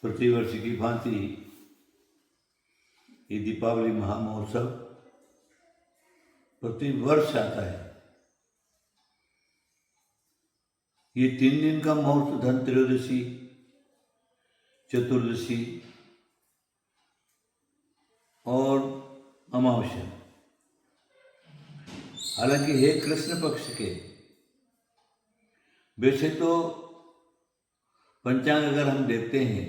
प्रतिवर्ष की भांति ये दीपावली महामहोत्सव प्रतिवर्ष आता है। ये 3 दिन का महोत्सव धनत्रयोदशी, चतुर्दशी और अमावस्या, हालांकि है कृष्ण पक्ष के। वैसे तो पंचांग अगर हम देखते हैं,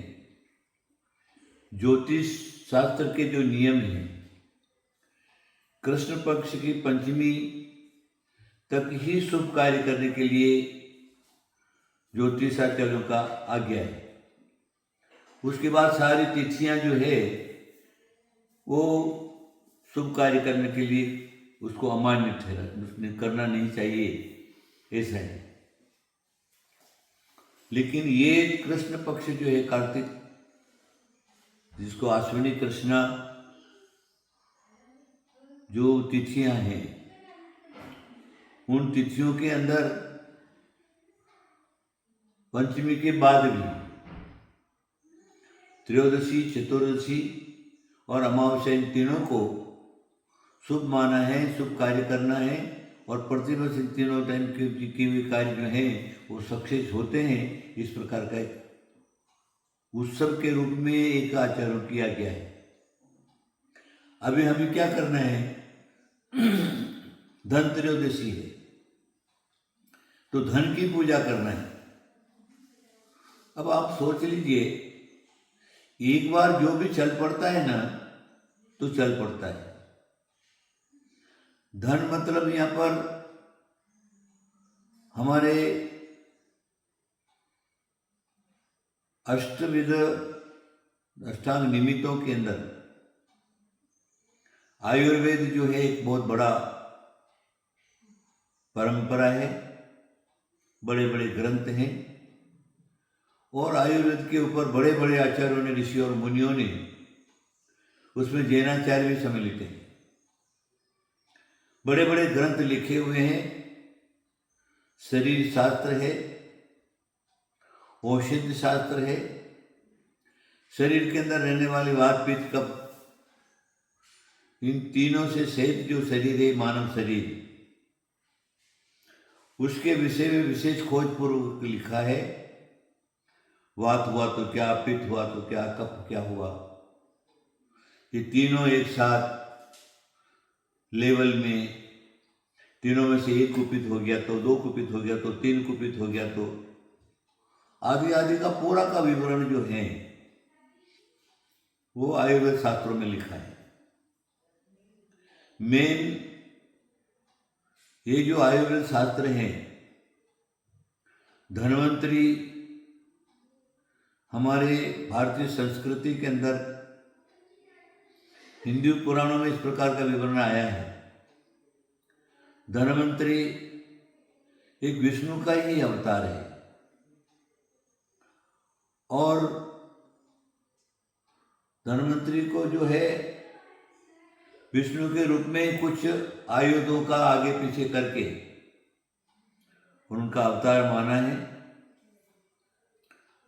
ज्योतिष शास्त्र के जो नियम हैं, कृष्ण पक्ष की पंचमी तक ही शुभ कार्य करने के लिए ज्योतिषाचार्यों का आज्ञा है। उसके बाद सारी तिथियां जो है वो शुभ कार्य करने के लिए उसको अमान्य ठहरा, उसने करना नहीं चाहिए, ऐसा है। लेकिन ये कृष्ण पक्ष जो है कार्तिक, जिसको अश्विनी कृष्णा जो तिथियां हैं, उन तिथियों के अंदर पंचमी के बाद भी त्रयोदशी, चतुर्दशी और अमावस्या, इन तीनों को शुभ माना है, शुभ कार्य करना है। और प्रतिवर्ष इन तीनों टाइम के किए हुए कार्य जो हैं वो सक्सेस होते हैं। इस प्रकार का एक उत्सव के रूप में एक आचरण किया गया है। अभी हमें क्या करना है? धन त्रयोदशी है तो धन की पूजा करना है। अब आप सोच लीजिए, एक बार जो भी चल पड़ता है ना तो चल पड़ता है। धन मतलब यहां पर हमारे अष्टविध अष्टांग निमित्तों के अंदर आयुर्वेद जो है एक बहुत बड़ा परंपरा है, बड़े बड़े ग्रंथ हैं और आयुर्वेद के ऊपर बड़े बड़े आचार्यों ने, ऋषि और मुनियों ने, उसमें जैनाचार्य भी सम्मिलित हैं, बड़े बड़े ग्रंथ लिखे हुए हैं। शरीर शास्त्र है, औषध शास्त्र है, शरीर के अंदर रहने वाले वात, पित्त, कफ, इन तीनों से सहित जो शरीर है, मानव शरीर, उसके विषय में विशेष खोजपूर्वक लिखा है। वात हुआ तो क्या, पित्त हुआ तो क्या, कफ क्या हुआ, ये तीनों एक साथ लेवल में, तीनों में से एक कुपित हो गया तो, दो कुपित हो गया तो, तीन कुपित हो गया तो, आदि आदि का पूरा का विवरण जो है वो आयुर्वेद शास्त्रों में लिखा है। मेन ये जो आयुर्वेद शास्त्र हैं, धन्वंतरी हमारे भारतीय संस्कृति के अंदर हिंदू पुराणों में इस प्रकार का विवरण आया है। धन्वंतरी एक विष्णु का ही अवतार है और धन्वंतरी को जो है विष्णु के रूप में कुछ आयुधों का आगे पीछे करके उनका अवतार माना है।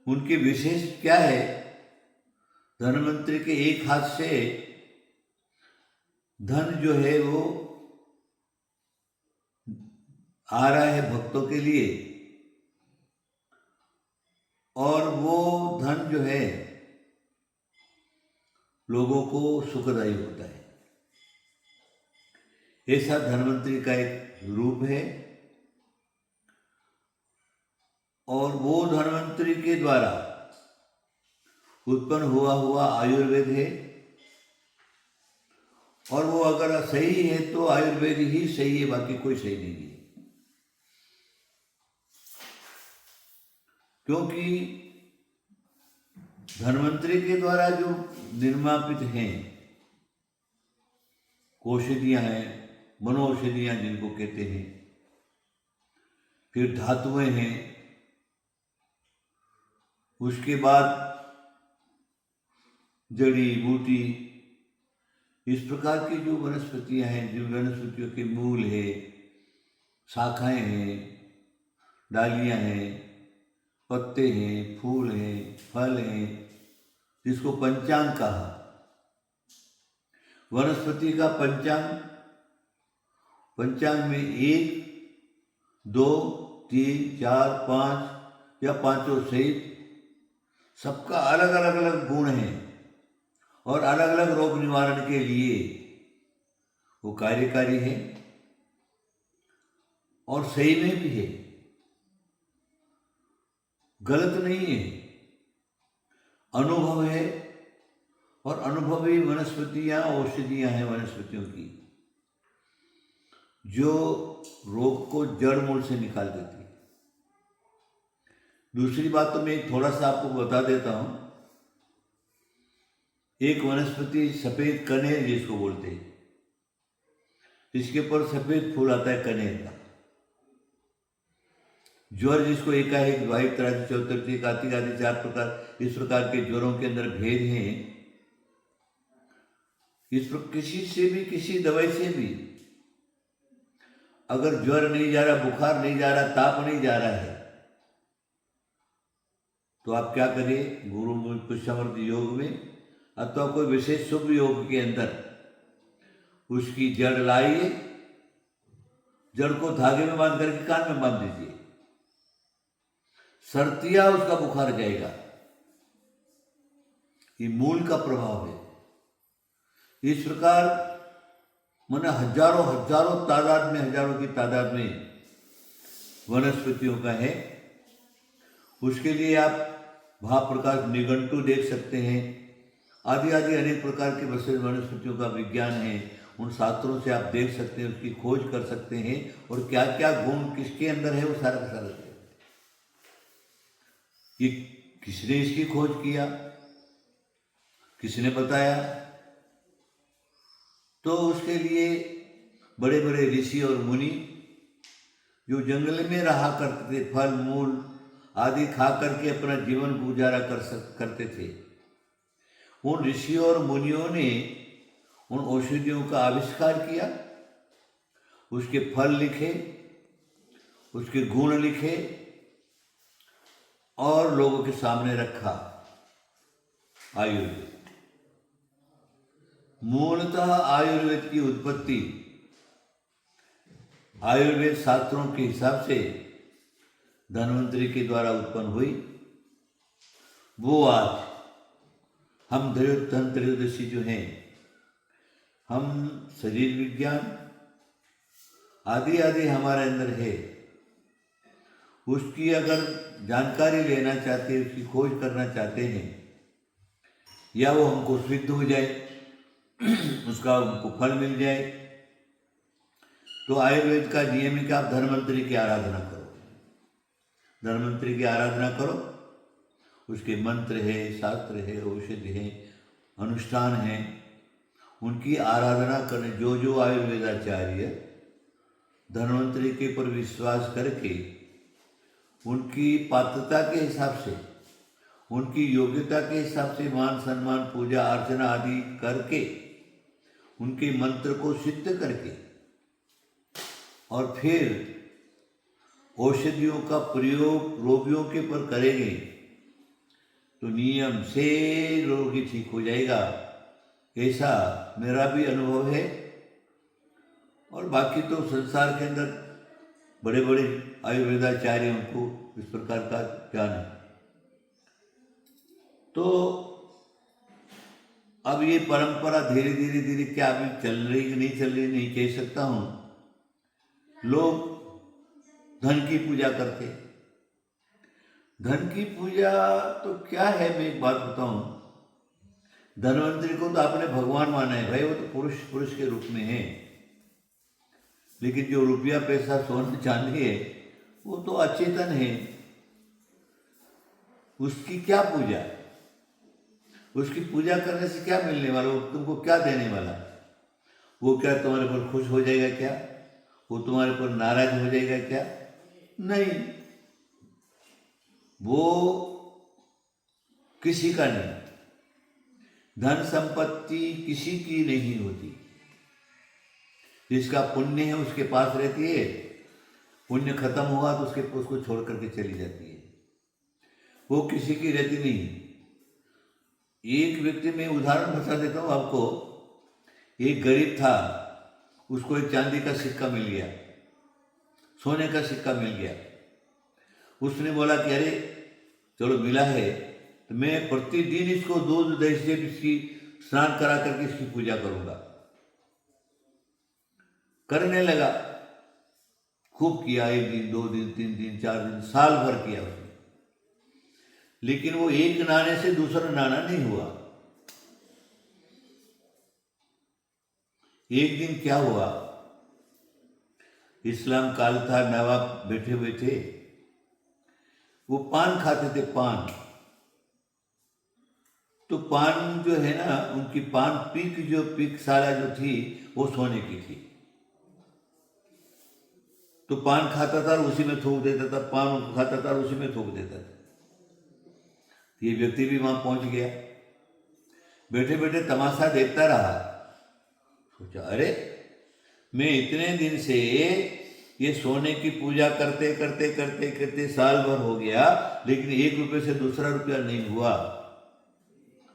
उनकी विशेष क्या है? धन्वंतरी के एक हाथ से धन जो है वो आ रहा है भक्तों के लिए और वो धन जो है लोगों को सुखदायी होता है। ऐसा धन्वंतरी का एक रूप है और वो धन्वंतरी के द्वारा उत्पन्न हुआ आयुर्वेद है और वो अगर सही है तो आयुर्वेद ही सही है, बाकी कोई सही नहीं है। क्योंकि धन्वंतरी के द्वारा जो निर्मापित हैं औषधियां हैं, मनोषधियां जिनको कहते हैं, फिर धातुएं हैं, उसके बाद जड़ी बूटी, इस प्रकार की जो वनस्पतियां हैं, जिन वनस्पतियों के मूल है, शाखाएं हैं, डालियां हैं, पत्ते हैं, फूल हैं, फल हैं, जिसको पंचांग कहा। वनस्पति का पंचांग में 1, 2, 3, 4, 5 या पांचों सहित सबका अलग अलग गुण है और अलग अलग रोग निवारण के लिए वो कार्यकारी है और सही में भी है, गलत नहीं है। अनुभव है और अनुभवी वनस्पतियां, औषधियां हैं वनस्पतियों की, जो रोग को जड़ मूल से निकाल देती है। दूसरी बात तो मैं थोड़ा सा आपको बता देता हूं। एक वनस्पति सफेद कनेर जिसको बोलते हैं, जिसके ऊपर सफेद फूल आता है कनेर का। ज्वर जिसको एकाएक, वायु, त्रासी, चौतरती, कार्तिक आदि 4 प्रकार, इस प्रकार के ज्वरों के अंदर भेद हैं। इस पर किसी से भी, किसी दवाई से भी अगर ज्वर नहीं जा रहा, बुखार नहीं जा रहा, ताप नहीं जा रहा है, तो आप क्या करिए, गुरु पुष्पामृत योग में अथवा कोई विशेष शुभ योग के अंदर उसकी जड़ लाइए, जड़ को धागे में बांध करके कान में बांध दीजिए, सर्तिया उसका बुखार जाएगा। ये मूल का प्रभाव है। इस प्रकार माने हजारों तादाद में, हजारों की तादाद में वनस्पतियों का है। उसके लिए आप महाप्रकाश निघंटु देख सकते हैं, आदि अनेक प्रकार के वनस्पतियों का विज्ञान है। उन शास्त्रों से आप देख सकते हैं, उसकी खोज कर सकते हैं और क्या क्या गुण किसके अंदर है वो सारा का सारा। ये किसने इसकी खोज किया, किसने बताया? तो उसके लिए बड़े बड़े ऋषि और मुनि जो जंगल में रहा करते थे, फल मूल आदि खा करके अपना जीवन गुजारा करते थे, उन ऋषियों और मुनियों ने उन औषधियों का आविष्कार किया, उसके फल लिखे, उसके गुण लिखे और लोगों के सामने रखा। आयुर्वेद मूलतः आयुर्वेद की उत्पत्ति आयुर्वेद शास्त्रों के हिसाब से धन्वंतरि के द्वारा उत्पन्न हुई। वो आज हम त्रयोदशी जो हैं, हम शरीर विज्ञान आदि हमारे अंदर है, उसकी अगर जानकारी लेना चाहते हैं, उसकी खोज करना चाहते हैं, या वो हमको सिद्ध हो जाए, उसका हमको फल मिल जाए, तो आयुर्वेद का नियम है कि आप धन्वंतरि की आराधना करो। धन्वंतरि की आराधना करो, उसके मंत्र है, शास्त्र है, औषधि है, अनुष्ठान है, उनकी आराधना करने। जो आयुर्वेदाचार्य धन्वंतरि के पर विश्वास करके उनकी पात्रता के हिसाब से, उनकी योग्यता के हिसाब से मान सम्मान, पूजा अर्चना आदि करके, उनके मंत्र को सिद्ध करके और फिर औषधियों का प्रयोग रोगियों के पर करेंगे, तो नियम से रोगी ठीक हो जाएगा। ऐसा मेरा भी अनुभव है। और बाकी तो संसार के अंदर बड़े बड़े आयुर्वेदाचार्यों को इस प्रकार का ज्ञान है। तो अब ये परंपरा धीरे धीरे क्या अभी चल रही कि नहीं चल रही नहीं कह सकता हूं। लोग धन की पूजा करते। धन की पूजा तो क्या है, मैं एक बात बताऊं, धन्वंतरि को तो आपने भगवान माना है भाई, वो तो पुरुष के रूप में है, लेकिन जो रुपया पैसा सोना चांदी है वो तो अचेतन है। उसकी क्या पूजा? उसकी पूजा करने से क्या मिलने वाला, वो तुमको क्या देने वाला? वो क्या तुम्हारे पर खुश हो जाएगा क्या? वो तुम्हारे पर नाराज हो जाएगा क्या? नहीं, वो किसी का नहीं। धन संपत्ति किसी की नहीं होती। जिसका पुण्य है उसके पास रहती है, पुण्य खत्म हुआ तो उसको छोड़ करके चली जाती है, वो किसी की रहती नहीं। एक व्यक्ति, मैं उदाहरण बता देता हूँ आपको। एक गरीब था, उसको एक चांदी का सिक्का मिल गया, सोने का सिक्का मिल गया। उसने बोला कि अरे चलो मिला है तो मैं प्रतिदिन इसको दूध दही से इसकी स्नान करा करके इसकी पूजा करूंगा। करने लगा, खूब किया, 1 दिन 2 दिन 3 दिन 4 दिन, साल भर किया उसने। लेकिन वो एक नाने से दूसरा नाना नहीं हुआ। एक दिन क्या हुआ, इस्लाम काल था, नवाब बैठे हुए थे, वो पान खाते थे, पान। तो पान जो है ना, उनकी पान पीक साला जो थी वो सोने की थी। तो पान खाता था और उसी में थूक देता था, पान खाता था और उसी में थूक देता था। ये व्यक्ति भी वहां पहुंच गया, बैठे बैठे तमाशा देखता रहा। सोचा अरे मैं इतने दिन से ये सोने की पूजा करते करते करते करते साल भर हो गया, लेकिन 1 रुपये से दूसरा रुपया नहीं हुआ,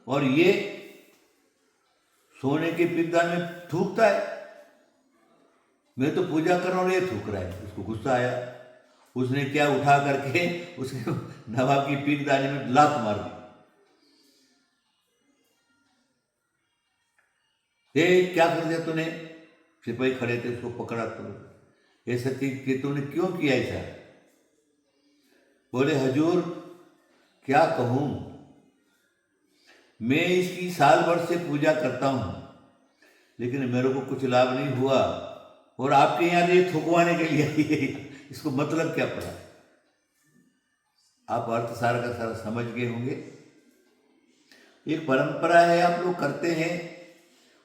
और ये सोने के पिकदान में थूकता है। मैं तो पूजा कर रहा हूं, ये थूक रहा है। उसको गुस्सा आया, उसने क्या उठा करके उसके नवाब की पीकदानी में लात मार दी। ये क्या कर दिया तूने? सिपाही खड़े थे, उसको पकड़ा। तो ऐसा कि तूने क्यों किया ऐसा? बोले हजूर क्या कहूं, मैं इसकी साल भर से पूजा करता हूं, लेकिन मेरे को कुछ लाभ नहीं हुआ, और आपके यहां ये थुकवाने के लिए इसको मतलब क्या पड़ा? आप अर्थ सारा का सारा समझ गए होंगे। एक परंपरा है, आप लोग करते हैं,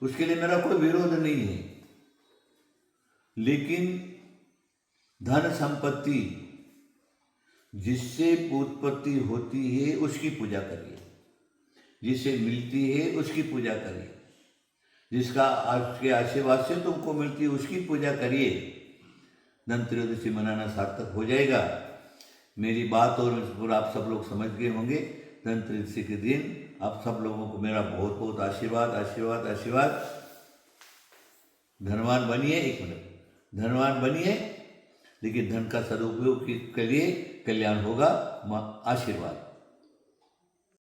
उसके लिए मेरा कोई विरोध नहीं है, लेकिन धन संपत्ति जिससे उत्पत्ति होती है उसकी पूजा करिए, जिससे मिलती है उसकी पूजा करिए, जिसका आपके आशीर्वाद से तुमको मिलती है उसकी पूजा करिए। धनत्रयोदशी मनाना सार्थक हो जाएगा। मेरी बात और आप सब लोग समझ गए होंगे। धनत्रयोदशी के दिन आप सब लोगों को मेरा बहुत बहुत आशीर्वाद आशीर्वाद आशीर्वाद। धनवान बनिए, 1 मिनट, धनवान बनिए, लेकिन धन का सदुपयोग के लिए कल्याण होगा। आशीर्वाद।